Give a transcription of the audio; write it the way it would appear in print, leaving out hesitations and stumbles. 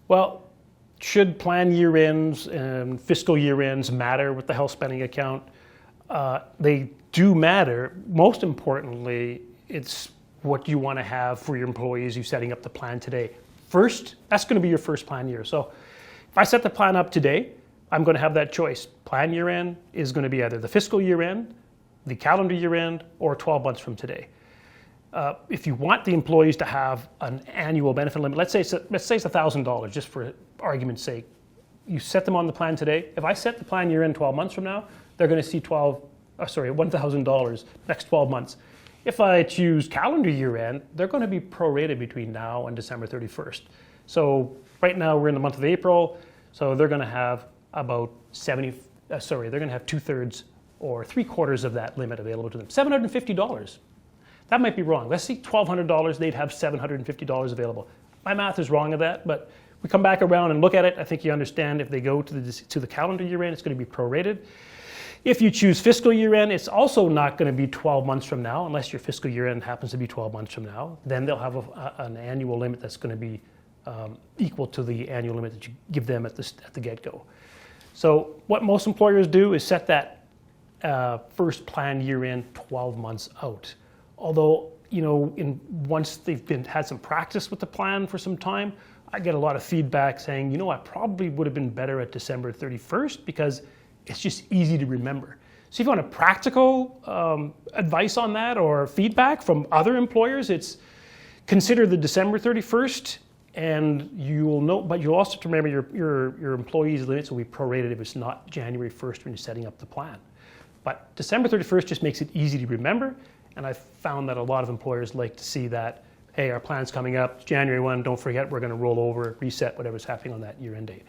Well, should plan year ends and fiscal year ends matter with the health spending account? They do matter. Most importantly, it's what you want to have for your employees you setting up the plan today. First, that's going to be your first plan year. So if I set the plan up today, I'm going to have that choice. Plan year end is going to be either the fiscal year end, the calendar year end, or 12 months from today. If you want the employees to have an annual benefit limit, let's say it's $1,000, just for argument's sake. You set them on the plan today. If I set the plan year end 12 months from now, they're going to see $1,000 next 12 months. If I choose calendar year end, they're going to be prorated between now and December 31st. So right now we're in the month of April, so they're going to have about they're going to have 2/3 or 3/4 of that limit available to them. $750. That might be wrong. Let's see $1,200, they'd have $750 available. My math is wrong of that, but we come back around and look at it. I think you understand if they go to the calendar year end, it's going to be prorated. If you choose fiscal year end, it's also not going to be 12 months from now, unless your fiscal year end happens to be 12 months from now. Then they'll have an annual limit that's going to be equal to the annual limit that you give them at the get-go. So what most employers do is set that first plan year end 12 months out. Although, once they've had some practice with the plan for some time, I get a lot of feedback saying, I probably would have been better at December 31st because it's just easy to remember. So if you want a practical advice on that or feedback from other employers, it's consider the December 31st, and you'll know, but you'll also have to remember your employees' limits will be prorated if it's not January 1st when you're setting up the plan. But December 31st just makes it easy to remember. And I've found that a lot of employers like to see that, hey, our plan's coming up, January 1, don't forget, we're going to roll over, reset whatever's happening on that year-end date.